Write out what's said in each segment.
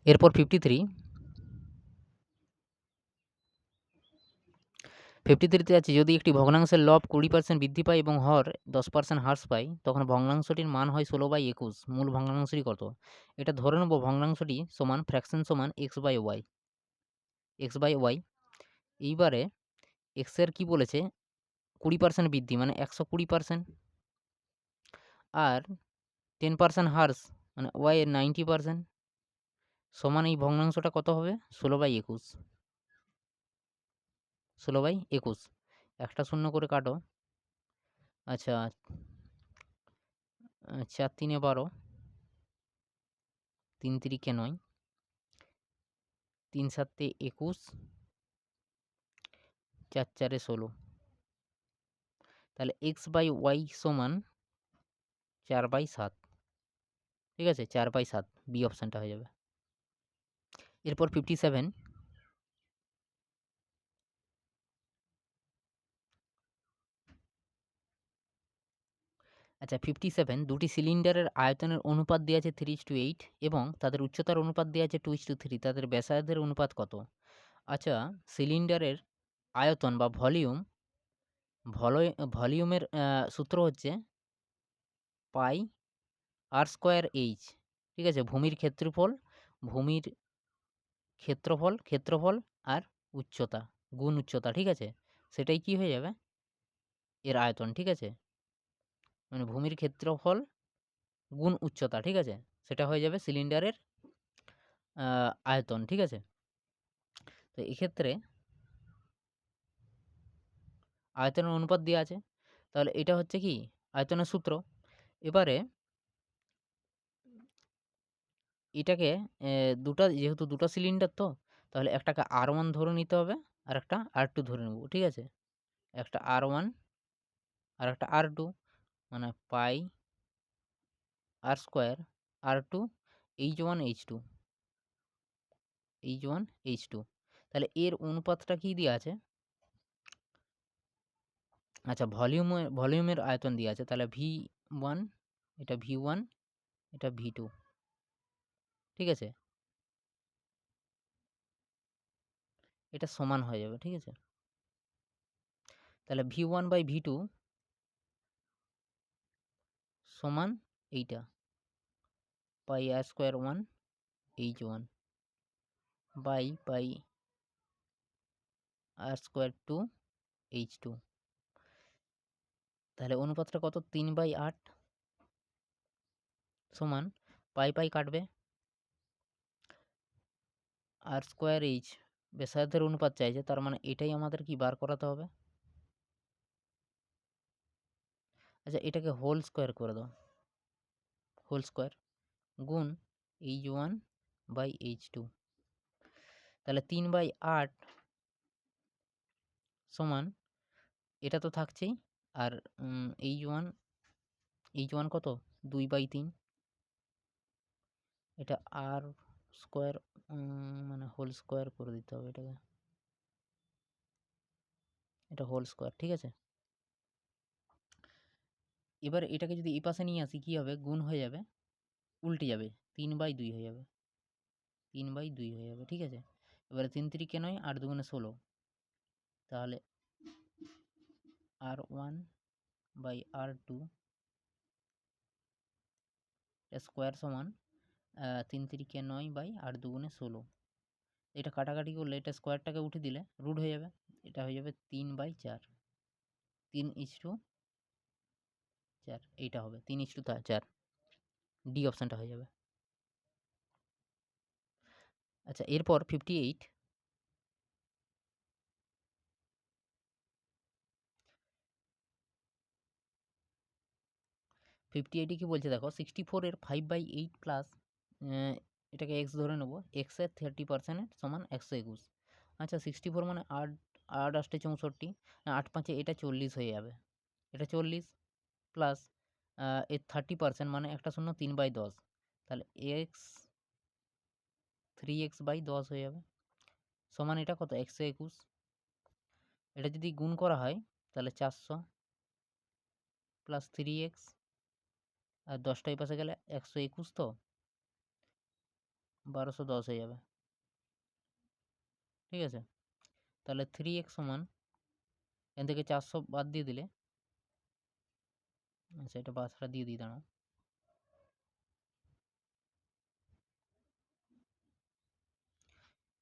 এরপর 53 আছে, যদি একটি ভগ্নাংশের লব 20% বৃদ্ধি পায় এবং হর 10% হ্রাস পায়, তখন ভগ্নাংশটির মান হয় 16/21। মূল ভগ্নাংশটি কত? এটা ধরে নেব ভগ্নাংশটি সমান ফ্র্যাকশন সমান x/y। এইবারে x এর কি বলেছে 20% বৃদ্ধি মানে 120%, আর 10% হ্রাস মানে y এর 90% সমান এই ভগ্নাংশটা কত হবে? 16/21। 16/21, একটা শূন্য করে কাটো। আচ্ছা, 4 3 12, 3 3 9, 3 7 21, 4 4 16। তাহলে x/y সমান 4/7। ঠিক আছে, 4/7, বি অপশানটা হয়ে যাবে। এরপর 57। আচ্ছা, 57, দুটি সিলিন্ডারের আয়তনের অনুপাত দেওয়া আছে 3:8 এবং তাদের উচ্চতার অনুপাত দেওয়া আছে 2:3। তাদের ব্যাসার্ধের অনুপাত কত? আচ্ছা, সিলিন্ডারের আয়তন বা ভলিউমের সূত্র হচ্ছে পাই আর স্কোয়ার এইচ। ঠিক আছে, ভূমির ক্ষেত্রফল আর উচ্চতা গুণ উচ্চতা। ঠিক আছে, সেটাই কি হয়ে যাবে? এর আয়তন। ঠিক আছে, মানে ভূমির ক্ষেত্রফল গুণ উচ্চতা। ঠিক আছে, সেটা হয়ে যাবে সিলিন্ডারের আয়তন। ঠিক আছে, তো এক্ষেত্রে আয়তনের অনুপাত দেওয়া আছে, তাহলে এটা হচ্ছে কি আয়তনের সূত্র। এবারে এটাকে যেহেতু দুটো সিলিন্ডার, তো তাহলে একটাকে R1 ধরে নিতে হবে আর একটা R2 ধরে নেব। ঠিক আছে, একটা R1 আর একটা R2, মানে পাই r square R2 H1 H2। তাহলে এর অনুপাতটা কি দেওয়া আছে? আচ্ছা, ভলিউমের আয়তন দেওয়া আছে, তাহলে V1, এটা V1, এটা V2। ঠিক আছে, এটা সমান হয়ে যাবে। ঠিক আছে, তাহলে V1/V2 সমান এইটা pi r square 1 H1 by pi r square 2 H2। তাহলে অনুপাতটা কত? 3/8 সমান পাই কাটবে, আর স্কোয়ার এইচ ব্যাসার্ধের অনুপাত চাইছে, তার মানে এটাই আমাদের কি বার করাতে হবে। আচ্ছা, এটাকে হোল স্কোয়ার করে দাও, হোল স্কোয়ার গুণ H1/H2। তাহলে 3/8 সমান এটা তো থাকছেই, আর H1 কত? 2/3। এটা আর স্কোয়ার, মানে হোল স্কোয়ার করে দিতে হবে এটাকে, এটা হোল স্কোয়ার। ঠিক আছে, এবার এটাকে যদি এই পাশে নিয়ে আসি কি হবে? গুণ হয়ে যাবে, উল্টে যাবে, 3/2 হয়ে যাবে, 3/2 হয়ে যাবে। ঠিক আছে, এবারে 3 3 9, 8 2 16। তাহলে R1/R2 স্কোয়ার সমান 3 3 9/8 2 16। এটা কাটাকাটি করলে এটা স্কোয়ারটাকে উঠে দিলে রুট হয়ে যাবে, এটা হয়ে যাবে 3/4, 3:4। এইটা হবে 3:4, ডি অপশানটা হয়ে যাবে। আচ্ছা, এরপর 58। 58 কি বলছে দেখো, 64 এর 5/8 প্লাস, এটাকে এক্স ধরে নেবো, এক্স এর 30% সমান 121। আচ্ছা, 64 মানে 8 8 8 64, 8 5 এটা 40 হয়ে যাবে, এটা 40 প্লাস এর 30% মানে একটা শূন্য 3/10। তাহলে এক্স 3x/10 হয়ে যাবে, সমান এটা কত? 121। এটা যদি গুণ করা হয় তাহলে 400 প্লাস 3x, আর 10টা এই পাশে গেলে 121 তো, 1210 হয়ে যাবে, ঠিক আছে। তাহলে 3x সমান এখান থেকে 400 বাদ দিয়ে দিলে, আচ্ছা এটা বাসটা দিয়ে দিই দাঁড়াও,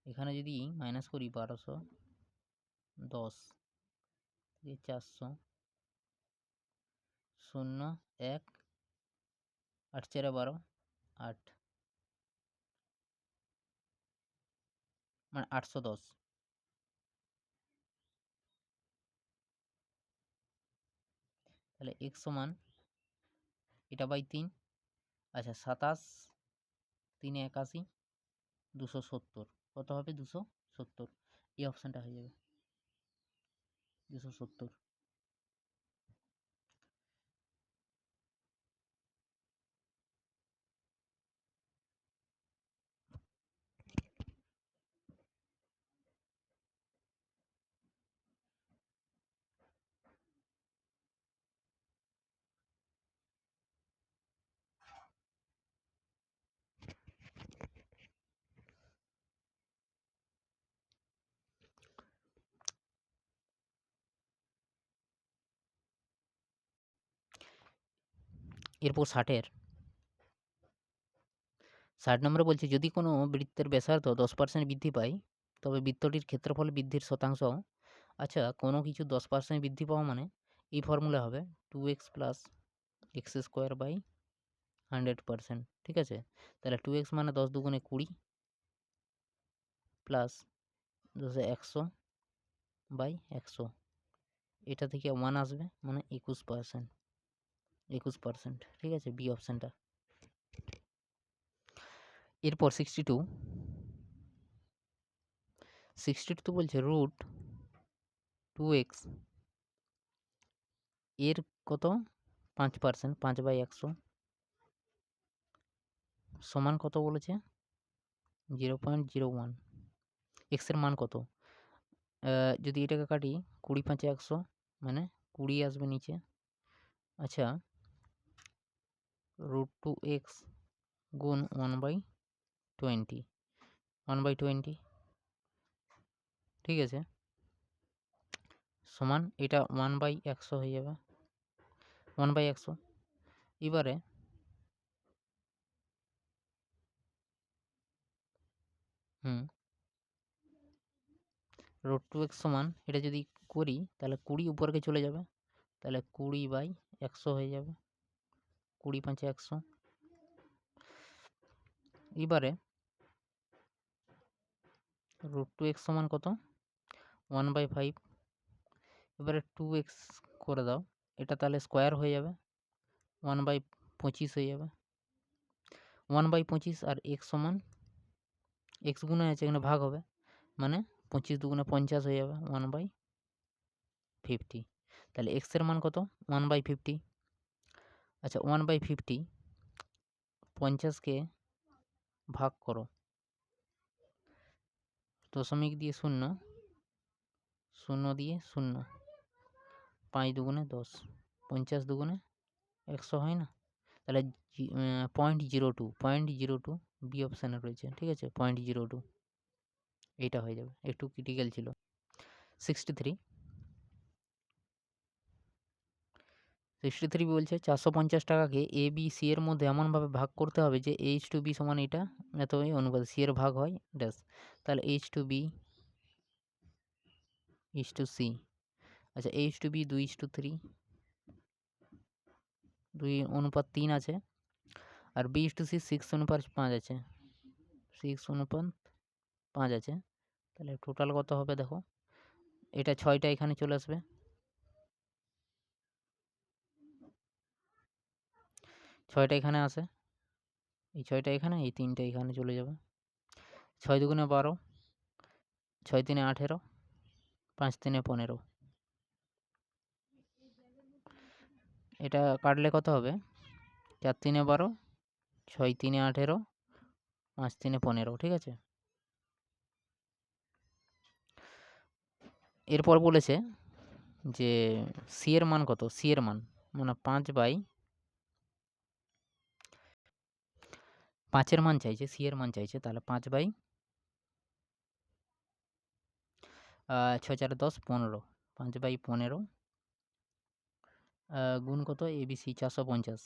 এখানে যদি মাইনাস করি 1210 থেকে 400, 0 1 8 4 12 8, মানে 810। তাহলে x সমান এটা বাই 3, আচ্ছা 27 3 81 270, কত হবে 270, এই অপশানটা হয়ে যাবে 270। এরপর 60 নম্বরে বলছে যদি কোনো বৃত্তের ব্যাসার্ধ 10% বৃদ্ধি পায় তবে বৃত্তটির ক্ষেত্রফল বৃদ্ধির শতাংশ, আচ্ছা কোনো কিছু 10% বৃদ্ধি পাওয়া মানে এই ফর্মুলা হবে 2x plus x square by 100%, ঠিক আছে। তাহলে 2x মানে 10 দুগুণে 20 প্লাস 10 100 বাই 100, এটা থেকে 1 আসবে মানে 21%, 21%, ঠিক আছে, বি অপশানটা। এরপর 62 বলছে রুট 2x এর কত 5%, 5/100 সমান কত বলেছে 0.01, এক্সের মান কত, যদি এটাকে কাটি 20 5 100 মানে 20 আসবে নিচে, আচ্ছা √2x গুণ 1/20, 1/20, ঠিক আছে, সমান এটা 1/100 হয়ে যাবে, 1/100। এবারে √2x সমান এটা যদি করি তাহলে 20 উপরকে চলে যাবে, তাহলে 20/100 হয়ে যাবে, 20 5 100। এবারে √2x সমান কত 1/5, এবারে 2x করে দাও, এটা তাহলে স্কোয়ার হয়ে যাবে 1/25 হয়ে যাবে, 1/25 আর x সমান x গুণে আছে এখানে ভাগ হবে মানে 25 দুগুণে 50 হয়ে যাবে 1/50, তাহলে x এর মান কত 1/50, আচ্ছা 1/50 50কে ভাগ করো দশমিক দিয়ে 0, 0 দিয়ে 0, 5 দুগুণে 10, 50 দুগুণে 100 হয় না, তাহলে 0.02 বি অপশানে রয়েছে, ঠিক আছে, 0.02 এইটা হয়ে যাবে, একটু ক্রিটিক্যাল ছিল। 63 বলছে 450 টাকাকে এ বি সি এর মধ্যে এমনভাবে ভাগ করতে হবে যে H2B সমান এটা এত অনুপাতে সি এর ভাগ হয় ড্যাশ, তাহলে H2B H2C, আচ্ছা H2B 2:3, 2:3 আছে, আর B/C 6:5 আছে, 6:5 আছে, তাহলে টোটাল কত হবে দেখো, এটা 6টা এখানে চলে আসবে, 6টা এখানে আসে, এই 6টা এখানে, এই 3টা এখানে চলে যাবে, 6 দুগুণে 12, 6 3 18, 5 3 15, এটা কাটলে কত হবে 4 3 12, 6 3 18, 5 3 15, ঠিক আছে। এরপর বলেছে যে সি এর মান কত, সি এর মান মানে 5 এর মান চাইছে, সি এর মান চাইছে, তাহলে 5/6 4 10 15, 5/15 গুণ কত, ABC 450,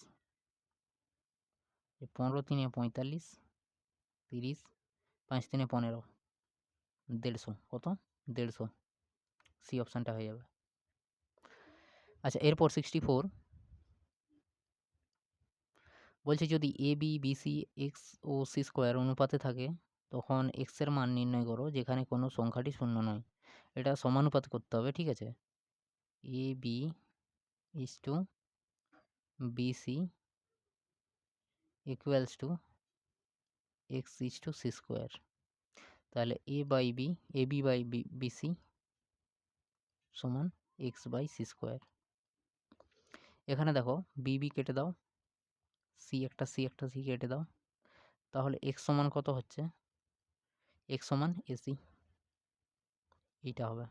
15 3 45, 30, 5 3 15, 150, কত 150, সি অপশানটা হয়ে যাবে। আচ্ছা, এরপর 64 বলছে যদি A B BC x O C square অনুপাতে থাকে তখন এক্স এর মান নির্ণয় করো যেখানে কোনো সংখ্যাটি শূন্য নয়। এটা সমানুপাত করতে হবে, ঠিক আছে। A B is to BC equals to x is to C square. তাহলে এ বি বাই বিসি সমান এক্স বাই সি স্কোয়ার। এখানে দেখো বি কেটে দাও, সি একটা সি কেটে দাও, তাহলে এক্স সমান কত হচ্ছে, এক্স সমান এসি, এইটা হবে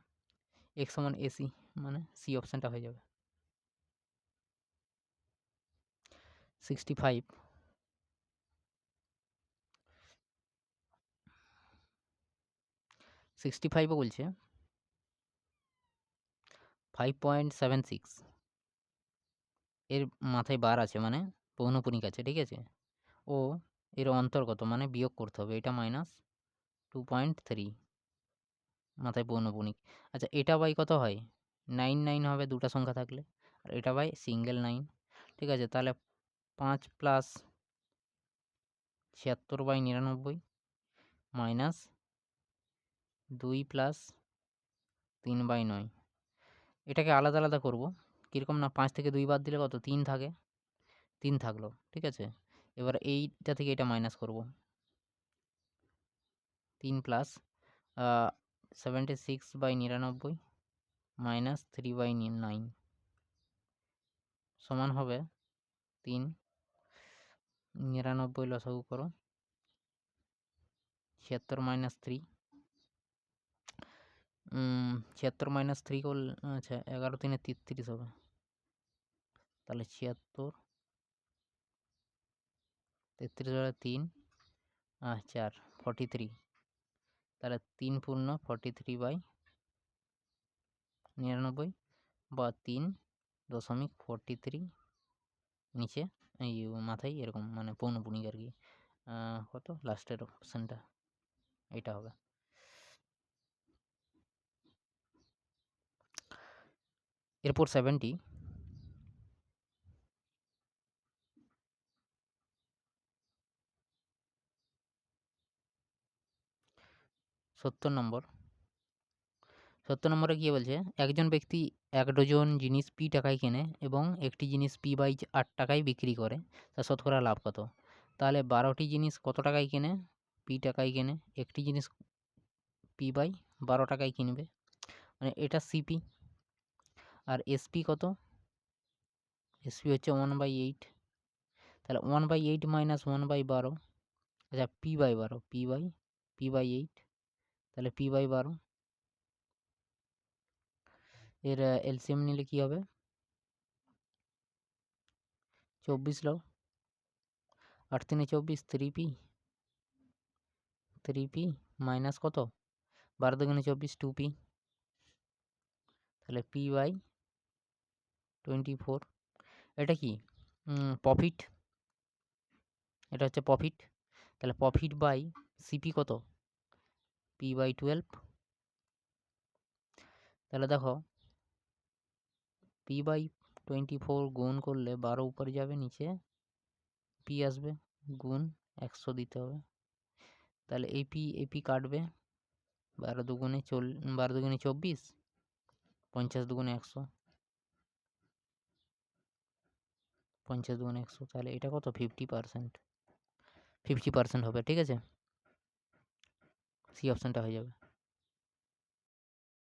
এক্স সমান এসি, মানে সি অপশানটা হয়ে যাবে। 65 65ও বলছে 5.76, এর মাথায় বার আছে মানে পৌনপুনিক আছে, ঠিক আছে। ও এর অন্তর্গত মানে বিয়োগ করতে হবে, এটা -2.3 মাথায় পৌনপুনিক। আচ্ছা, এটা বাই কত হয়, 9 9 হবে দুটা সংখ্যা থাকলে, আর এটা বাই সিঙ্গেল 9, ঠিক আছে। তাহলে 5 প্লাস 76/99 মাইনাস 2 প্লাস 3/9, এটাকে আলাদা আলাদা করব কীরকম না, 5 থেকে 2 বাদ দিলে কত 3 থাকে, 3 থাকলো, ঠিক আছে। এবার এইটা থেকে এটা মাইনাস করব, 3 প্লাস 76/99 মাইনাস 3/9 সমান হবে 3, 99 লসাগু করো, 76 মাইনাস 3, 76 মাইনাস 3 করলে আচ্ছা 11 3 33 হবে, তাহলে 76 33 হলে 3 4 43, তাহলে 3 পূর্ণ 43/99 বা 3.43 নিচে এই মাথায় এরকম মানে পৌনপুনিক আর কি, কত লাস্টের অপশানটা এটা হবে। এরপর 70 70 নম্বর, 70 নম্বরে কী বলছে, একজন ব্যক্তি 1 ডজন জিনিস পি টাকায় কেনে এবং একটি জিনিস p/8 টাকায় বিক্রি করে, তার শতকরা লাভ কত। তাহলে 12টি জিনিস কত টাকায় কেনে, পি টাকায় কেনে, একটি জিনিস p/12 টাকায় কিনবে, মানে এটা সিপি। আর এসপি কত, এসপি হচ্ছে 1/8, তাহলে 1/8 মাইনাস 1/12, আচ্ছা p/12 p/8, তাহলে p/12 এর এলসিএম নিলে কী হবে, 24 লাও, 8 3 24, 3p মাইনাস কত 12 2 24, 2p, তাহলে p/24। এটা কি প্রফিট, এটা হচ্ছে প্রফিট, তাহলে প্রফিট বাই সিপি কত p/12। তাহলে দেখো p/24 গুণ করলে 12 উপরে যাবে, নিচে পি আসবে, গুণ 100 দিতে হবে, তাহলে এপি কাটবে, 12 2 24, 50 2 100, 50 2 100, তাহলে এটা কত 50% হবে, ঠিক আছে, সি অপশানটা হয়ে যাবে।